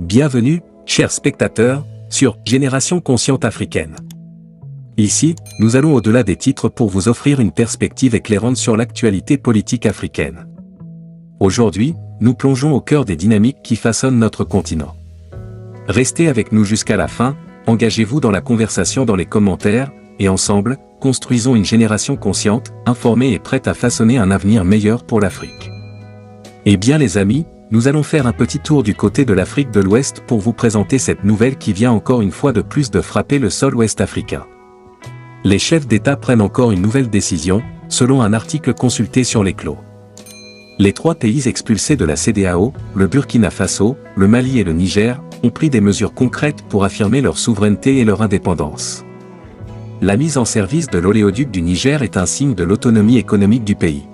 Bienvenue, chers spectateurs, sur Génération Consciente Africaine. Ici, nous allons au-delà des titres pour vous offrir une perspective éclairante sur l'actualité politique africaine. Aujourd'hui, nous plongeons au cœur des dynamiques qui façonnent notre continent. Restez avec nous jusqu'à la fin, engagez-vous dans la conversation dans les commentaires, et ensemble, construisons une génération consciente, informée et prête à façonner un avenir meilleur pour l'Afrique. Eh bien les amis, nous allons faire un petit tour du côté de l'Afrique de l'Ouest pour vous présenter cette nouvelle qui vient encore une fois de plus de frapper le sol ouest africain. Les chefs d'État prennent encore une nouvelle décision, selon un article consulté sur l'Éclos. Les trois pays expulsés de la CEDEAO, le Burkina Faso, le Mali et le Niger, ont pris des mesures concrètes pour affirmer leur souveraineté et leur indépendance. La mise en service de l'oléoduc du Niger est un signe de l'autonomie économique du pays.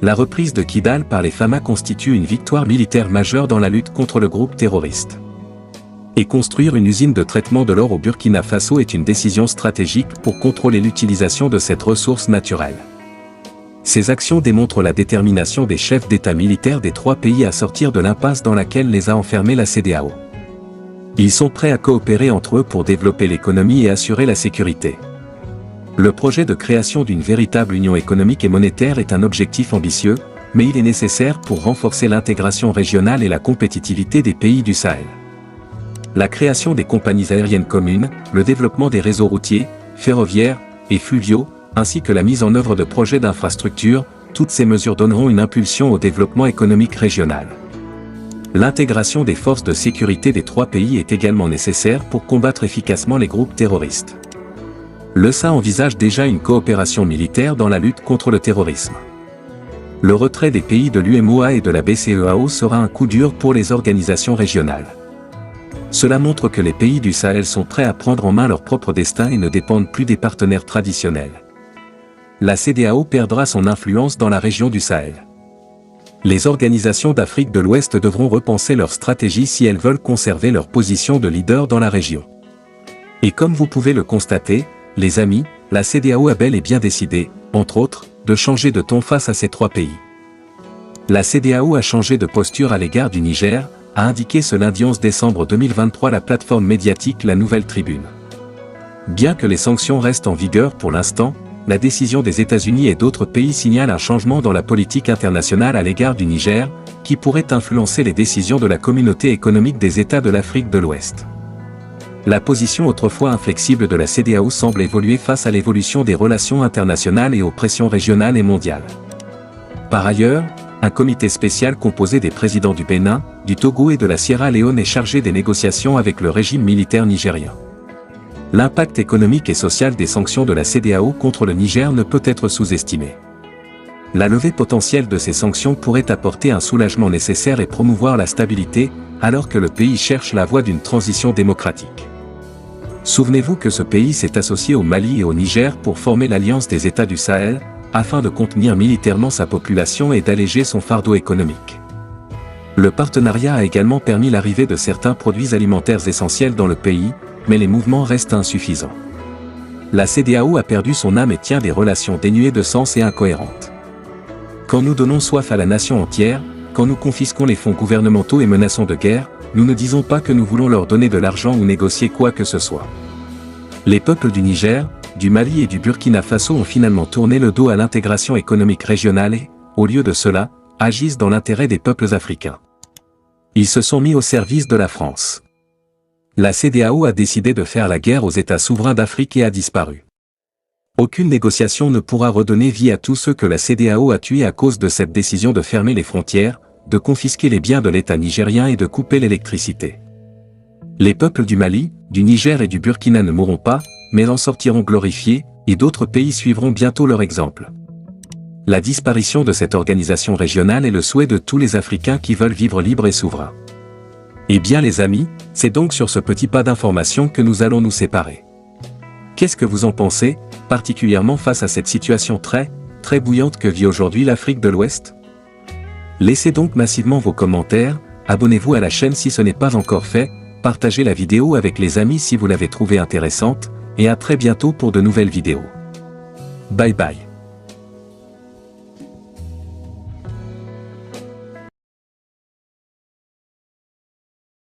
La reprise de Kidal par les Fama constitue une victoire militaire majeure dans la lutte contre le groupe terroriste. Et construire une usine de traitement de l'or au Burkina Faso est une décision stratégique pour contrôler l'utilisation de cette ressource naturelle. Ces actions démontrent la détermination des chefs d'État militaires des trois pays à sortir de l'impasse dans laquelle les a enfermés la CEDEAO. Ils sont prêts à coopérer entre eux pour développer l'économie et assurer la sécurité. Le projet de création d'une véritable union économique et monétaire est un objectif ambitieux, mais il est nécessaire pour renforcer l'intégration régionale et la compétitivité des pays du Sahel. La création des compagnies aériennes communes, le développement des réseaux routiers, ferroviaires et fluviaux, ainsi que la mise en œuvre de projets d'infrastructures, toutes ces mesures donneront une impulsion au développement économique régional. L'intégration des forces de sécurité des trois pays est également nécessaire pour combattre efficacement les groupes terroristes. L'ESA envisage déjà une coopération militaire dans la lutte contre le terrorisme. Le retrait des pays de l'UMOA et de la BCEAO sera un coup dur pour les organisations régionales. Cela montre que les pays du Sahel sont prêts à prendre en main leur propre destin et ne dépendent plus des partenaires traditionnels. La CEDEAO perdra son influence dans la région du Sahel. Les organisations d'Afrique de l'Ouest devront repenser leur stratégie si elles veulent conserver leur position de leader dans la région. Et comme vous pouvez le constater, les amis, la CEDEAO a bel et bien décidé, entre autres, de changer de ton face à ces trois pays. La CEDEAO a changé de posture à l'égard du Niger, a indiqué ce lundi 11 décembre 2023 la plateforme médiatique La Nouvelle Tribune. Bien que les sanctions restent en vigueur pour l'instant, la décision des États-Unis et d'autres pays signale un changement dans la politique internationale à l'égard du Niger, qui pourrait influencer les décisions de la communauté économique des États de l'Afrique de l'Ouest. La position autrefois inflexible de la CEDEAO semble évoluer face à l'évolution des relations internationales et aux pressions régionales et mondiales. Par ailleurs, un comité spécial composé des présidents du Bénin, du Togo et de la Sierra Leone est chargé des négociations avec le régime militaire nigérien. L'impact économique et social des sanctions de la CEDEAO contre le Niger ne peut être sous-estimé. La levée potentielle de ces sanctions pourrait apporter un soulagement nécessaire et promouvoir la stabilité, alors que le pays cherche la voie d'une transition démocratique. Souvenez-vous que ce pays s'est associé au Mali et au Niger pour former l'Alliance des États du Sahel, afin de contenir militairement sa population et d'alléger son fardeau économique. Le partenariat a également permis l'arrivée de certains produits alimentaires essentiels dans le pays, mais les mouvements restent insuffisants. La CEDEAO a perdu son âme et tient des relations dénuées de sens et incohérentes. Quand nous donnons soif à la nation entière, quand nous confisquons les fonds gouvernementaux et menaçons de guerre, nous ne disons pas que nous voulons leur donner de l'argent ou négocier quoi que ce soit. Les peuples du Niger, du Mali et du Burkina Faso ont finalement tourné le dos à l'intégration économique régionale et, au lieu de cela, agissent dans l'intérêt des peuples africains. Ils se sont mis au service de la France. La CEDEAO a décidé de faire la guerre aux États souverains d'Afrique et a disparu. Aucune négociation ne pourra redonner vie à tous ceux que la CEDEAO a tués à cause de cette décision de fermer les frontières, de confisquer les biens de l'État nigérien et de couper l'électricité. Les peuples du Mali, du Niger et du Burkina ne mourront pas, mais en sortiront glorifiés, et d'autres pays suivront bientôt leur exemple. La disparition de cette organisation régionale est le souhait de tous les Africains qui veulent vivre libres et souverains. Eh bien les amis, c'est donc sur ce petit pas d'information que nous allons nous séparer. Qu'est-ce que vous en pensez, particulièrement face à cette situation très bouillante que vit aujourd'hui l'Afrique de l'Ouest ? Laissez donc massivement vos commentaires, abonnez-vous à la chaîne si ce n'est pas encore fait, partagez la vidéo avec les amis si vous l'avez trouvée intéressante, et à très bientôt pour de nouvelles vidéos. Bye bye.